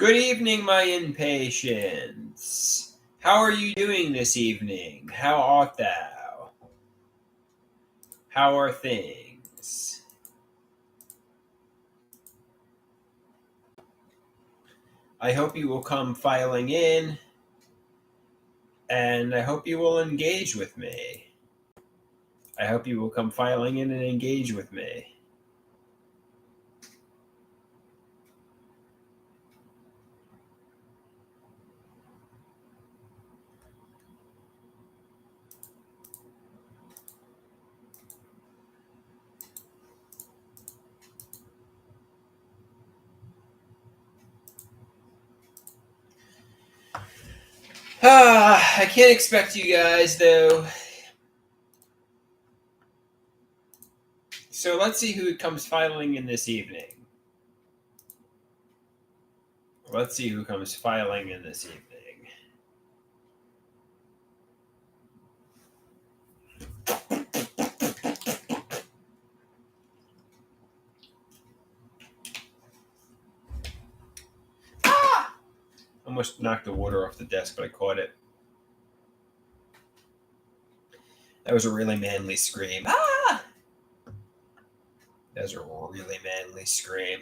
Good evening, my impatiens. How are you doing this evening? How art thou? How are things? I hope you will come filing in, and I hope you will engage with me. I hope you will come filing in and engage with me. I can't expect you guys, though. So let's see who comes filing in this evening. Let's see who comes filing in this evening. Almost knocked the water off the desk, but I caught it. That was a really manly scream. Ah! That was a really manly scream.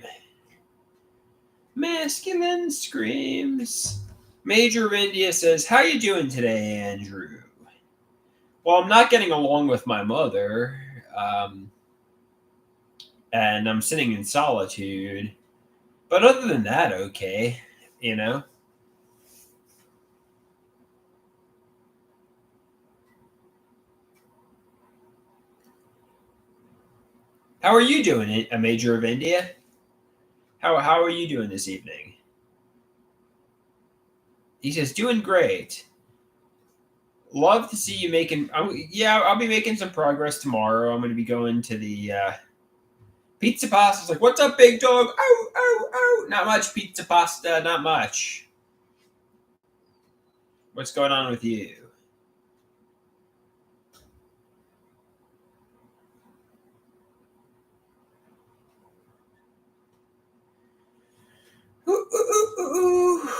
Masculine screams. Major of India says, "How you doing today, Andrew?" Well, I'm not getting along with my mother, and I'm sitting in solitude. But other than that, okay, you know. How are you doing, a Major of India? How are you doing this evening? He says, "Doing great. Love to see you making. Yeah, I'll be making some progress tomorrow. I'm going to be going to the pizza pasta's like, what's up, big dog? Oh, oh, oh. Not much pizza pasta, not much. What's going on with you?" Ooh, ooh, ooh, ooh.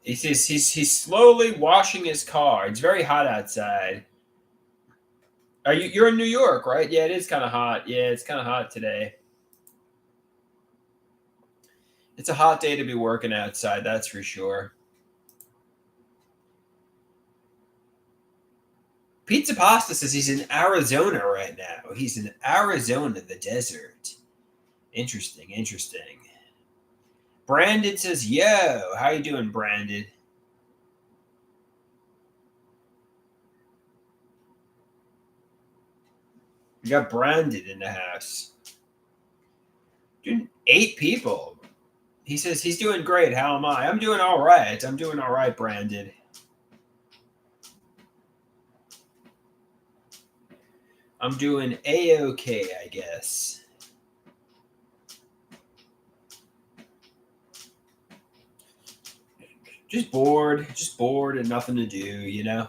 He says he's slowly washing his car. It's very hot outside. You're in New York, right? Yeah, it is kind of hot. Yeah, it's kind of hot today. It's a hot day to be working outside, that's for sure. Pizza Pasta says he's in Arizona right now. He's in Arizona, the desert. Interesting, interesting. Brandon says, "Yo, how you doing, Brandon?" We got Brandon in the house. Dude, 8 people. He says he's doing great. How am I? I'm doing all right. I'm doing all right, Brandon. I'm doing A-OK, I guess. Just bored and nothing to do, you know?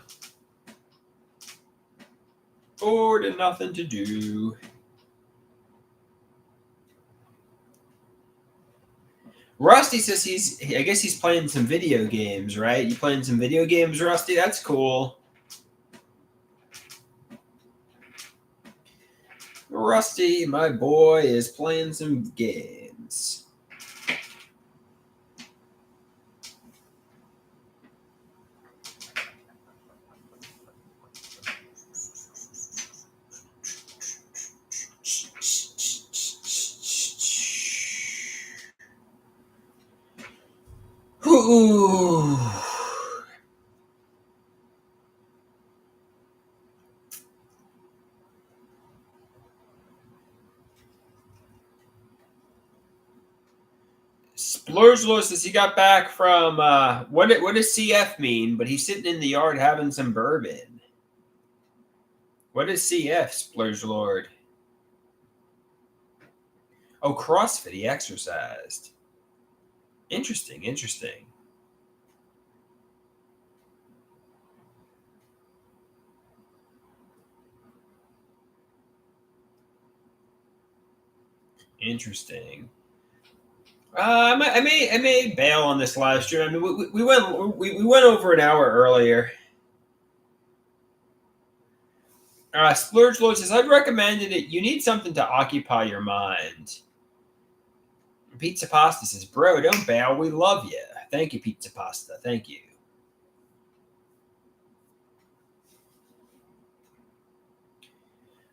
Bored and nothing to do. Rusty says I guess he's playing some video games, right? You playing some video games, Rusty? That's cool. Rusty, my boy, is playing some games. Ooh. Splurgelo says he got back from what does CF mean? But he's sitting in the yard having some bourbon. What is CF, Splurge Lord? Oh, CrossFit. He exercised. Interesting, interesting. Interesting. I may bail on this live stream. I mean, we went over an hour earlier. Splurge Lord says, I'd recommended it. You need something to occupy your mind. Pizza Pasta says, bro, don't bail. We love you. Thank you, Pizza Pasta. Thank you.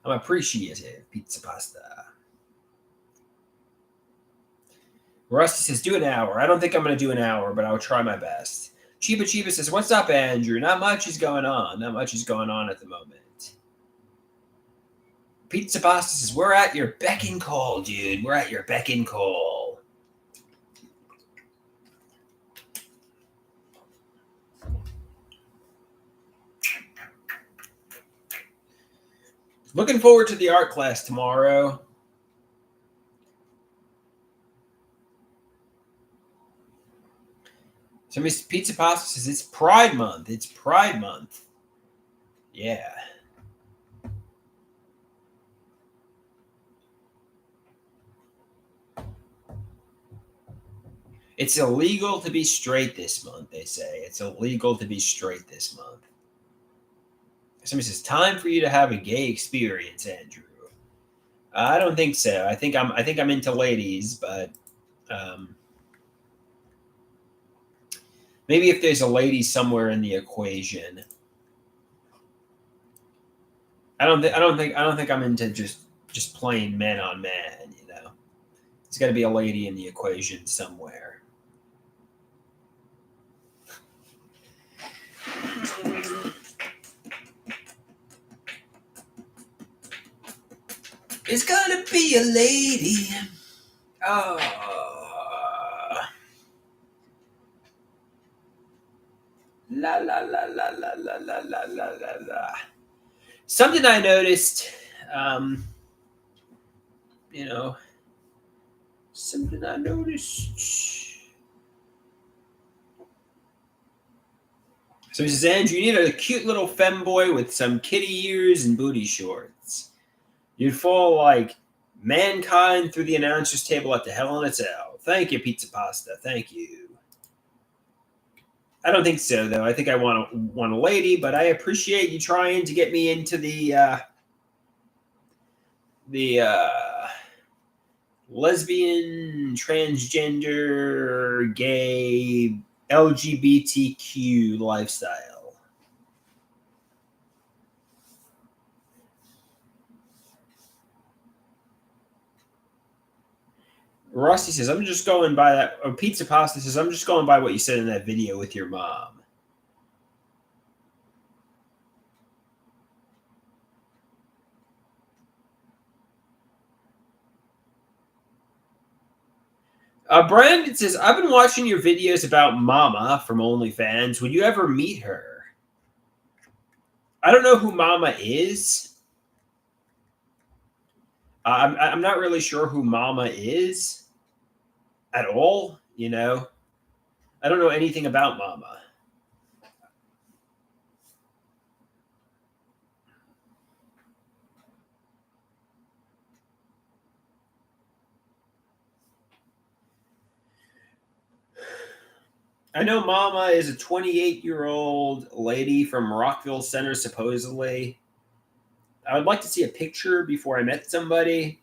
I'm appreciative, Pizza Pasta. Rusty says, do an hour. I don't think I'm going to do an hour, but I'll try my best. Chiba says, what's up, Andrew? Not much is going on. Not much is going on at the moment. Pizza Pasta says, we're at your beck and call, dude. We're at your beck and call. Looking forward to the art class tomorrow. So Miss Pizza Pasta says, it's Pride Month. It's Pride Month. Yeah. It's illegal to be straight this month, they say. It's illegal to be straight this month. Somebody says, time for you to have a gay experience, Andrew. I don't think so. I think I'm into ladies, but maybe if there's a lady somewhere in the equation. I don't think I'm into just plain man on man, you know. There's got to be a lady in the equation somewhere. It's gonna be a lady. Oh. La la la la la la la la la la la. Something I noticed, you know, something I noticed. So he says, Andrew, you need a cute little femboy with some kitty ears and booty shorts. You'd fall like mankind through the announcer's table at the Hell in a Cell. Thank you, Pizza Pasta. Thank you. I don't think so, though. I think I want a lady, but I appreciate you trying to get me into the lesbian, transgender, gay, LGBTQ lifestyle. Rusty says, I'm just going by that. Or Pizza Pasta says, I'm just going by what you said in that video with your mom. Brandon says, I've been watching your videos about Mama from OnlyFans. Would you ever meet her? I don't know who Mama is. I'm not really sure who Mama is at all, you know. I don't know anything about Mama. I know Mama is a 28-year-old lady from Rockville Center, supposedly. I would like to see a picture before I met somebody.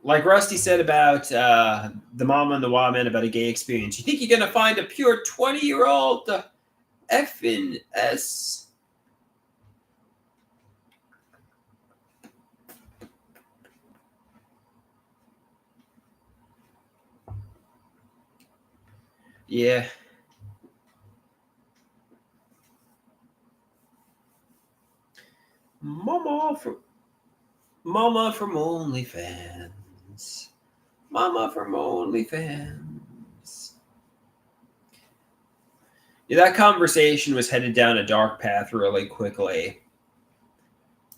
Like Rusty said about the Mama and the Wild Man about a gay experience. You think you're going to find a pure 20-year-old effing S? Yeah. Mama from OnlyFans. Mama from OnlyFans. Yeah, that conversation was headed down a dark path really quickly,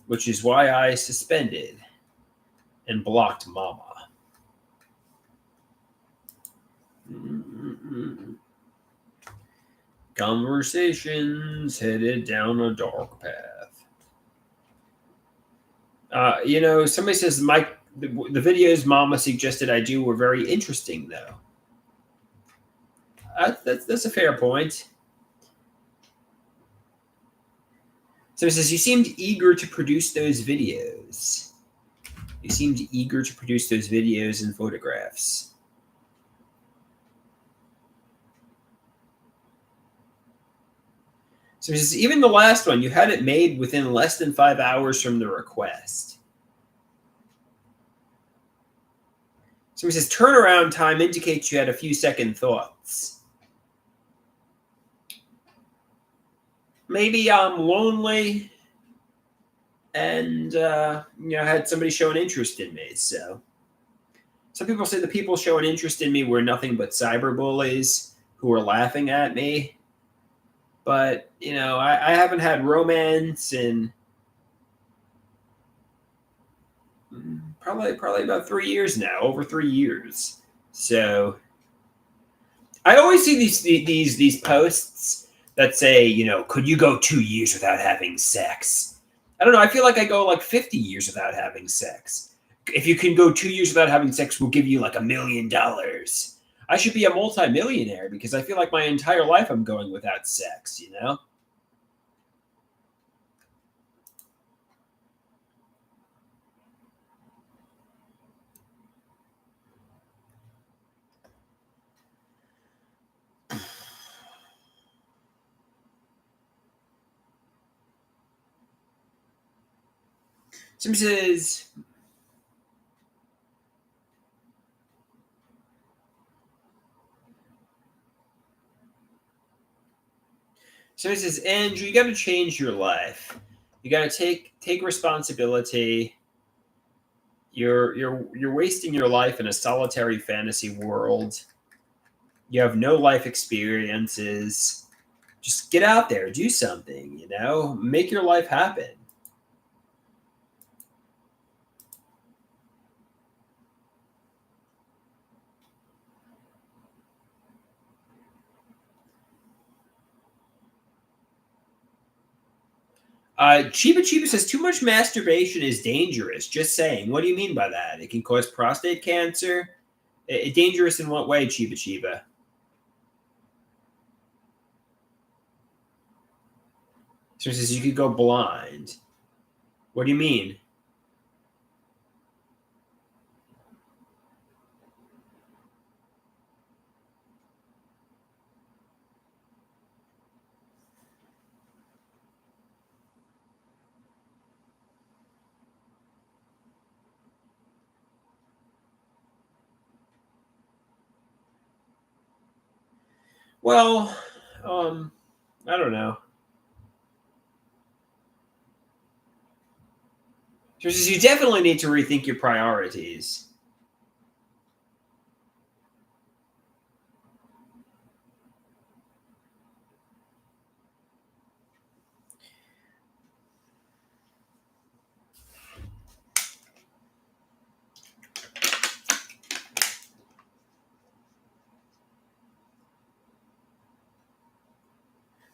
which is why I suspended and blocked Mama. Conversations headed down a dark path. Somebody says the videos Mama suggested I do were very interesting, though. That's a fair point. So it says you seemed eager to produce those videos. You seemed eager to produce those videos and photographs. So it says even the last one, you had it made within less than 5 hours from the request. So it says turnaround time indicates you had a few second thoughts. Maybe I'm lonely and had somebody show an interest in me. So some people say the people showing interest in me were nothing but cyberbullies who were laughing at me. But I haven't had romance in probably about 3 years now, over 3 years. So I always see these posts that say, could you go 2 years without having sex? I don't know. I feel like I go like 50 years without having sex. If you can go 2 years without having sex, we'll give you like $1 million. I should be a multimillionaire because I feel like my entire life I'm going without sex, Somebody says, Andrew, you got to change your life. You got to take responsibility. You're wasting your life in a solitary fantasy world. You have no life experiences. Just get out there, do something, make your life happen. Chiba Chiba says too much masturbation is dangerous. Just saying. What do you mean by that? It can cause prostate cancer. Dangerous in what way, Chiba Chiba? So it says you could go blind. What do you mean? Well, I don't know. So it says you definitely need to rethink your priorities.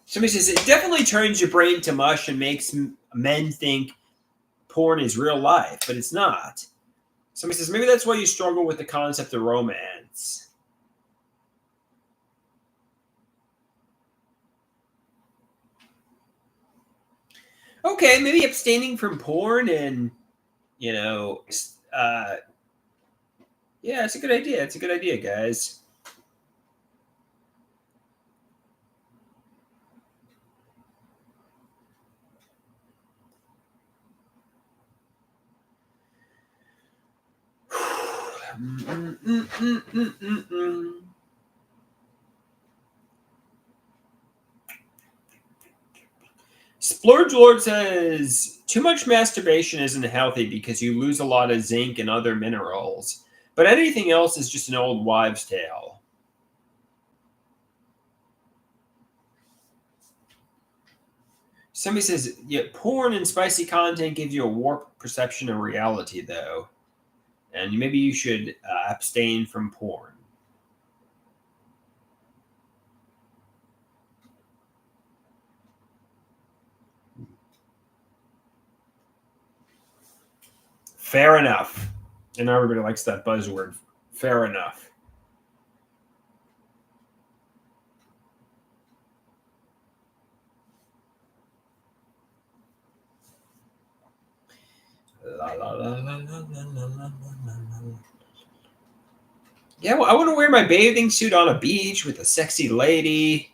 Somebody says it definitely turns your brain to mush and makes men think porn is real life, but it's not. Somebody says maybe that's why you struggle with the concept of romance. Okay, maybe abstaining from porn and yeah, it's a good idea. It's a good idea, guys. Splurge Lord says too much masturbation isn't healthy because you lose a lot of zinc and other minerals, but anything else is just an old wives' tale. Somebody says, yeah, porn and spicy content gives you a warped perception of reality, though, and maybe you should abstain from porn. Fair enough. And everybody likes that buzzword. Fair enough. La, la, la, la, la, la, la, la. Yeah, well, I want to wear my bathing suit on a beach with a sexy lady.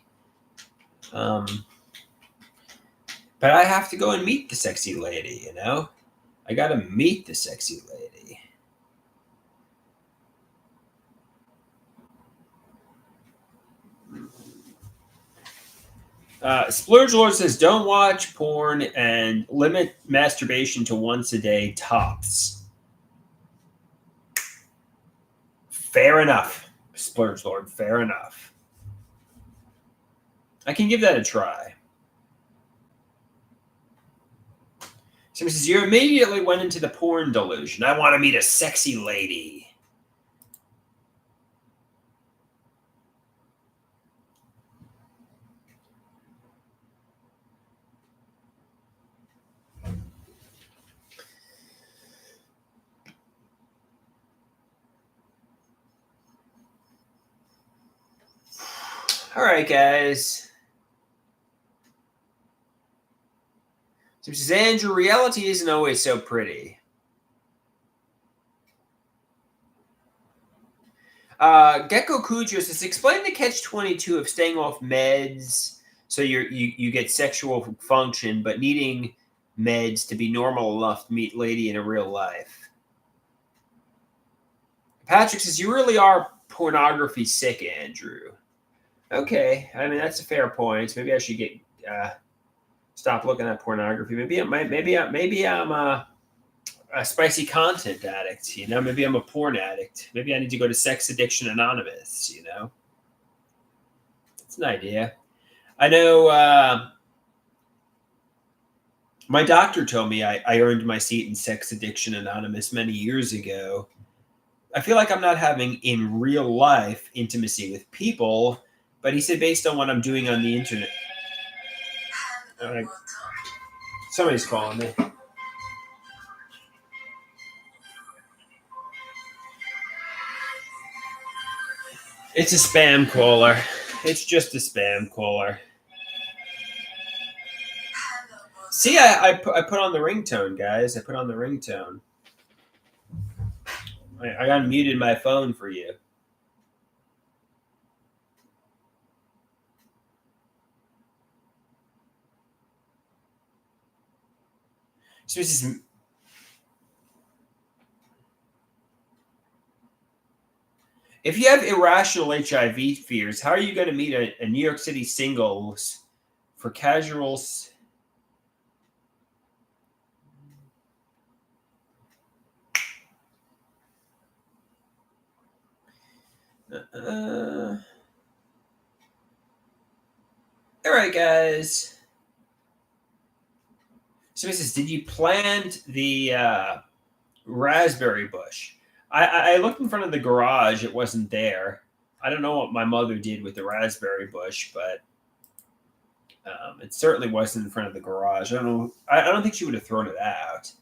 But I have to go and meet the sexy lady, you know? I got to meet the sexy lady. Splurge Lord says, don't watch porn and limit masturbation to once a day tops. Fair enough, Splurge Lord. Fair enough. I can give that a try. Somebody says, you immediately went into the porn delusion. I want to meet a sexy lady. All right, guys. So says, Andrew, reality isn't always so pretty. Gecko Cujo says, explain the catch-22 of staying off meds so you get sexual function, but needing meds to be normal enough to meet lady in a real life. Patrick says, you really are pornography sick, Andrew. Okay, I mean, that's a fair point. Maybe I should get stop looking at pornography. Maybe I'm a spicy content addict. You know, maybe I'm a porn addict. Maybe I need to go to Sex Addiction Anonymous. You know, it's an idea. I know. My doctor told me I earned my seat in Sex Addiction Anonymous many years ago. I feel like I'm not having in real life intimacy with people, but he said based on what I'm doing on the internet. All right. Somebody's calling me. It's a spam caller. It's just a spam caller. See, I put on the ringtone, guys. I put on the ringtone. I unmuted my phone for you. So this is. If you have irrational HIV fears, how are you going to meet a New York City singles for casuals? All right, guys. So this is, did you plant the raspberry bush? I looked in front of the garage. It wasn't there. I don't know what my mother did with the raspberry bush, but it certainly wasn't in front of the garage. I don't know. I don't think she would have thrown it out.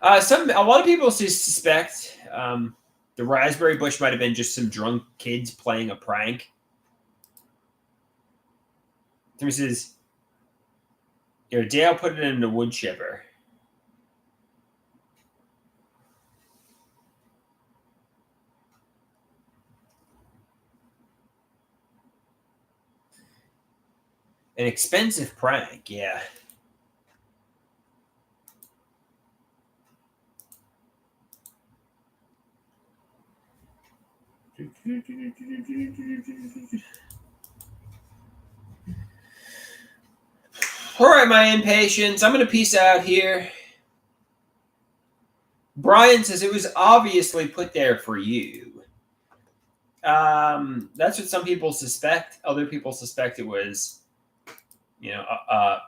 A lot of people suspect the raspberry bush might have been just some drunk kids playing a prank. Timmy says, Dale put it in the wood chipper. An expensive prank, yeah. All right, my impatience. I'm going to peace out here. Brian says it was obviously put there for you. That's what some people suspect. Other people suspect it was,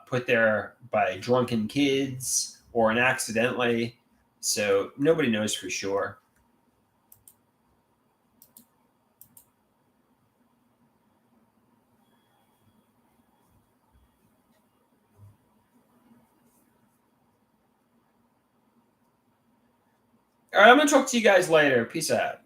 put there by drunken kids or accidentally. So nobody knows for sure. All right, I'm gonna talk to you guys later. Peace out.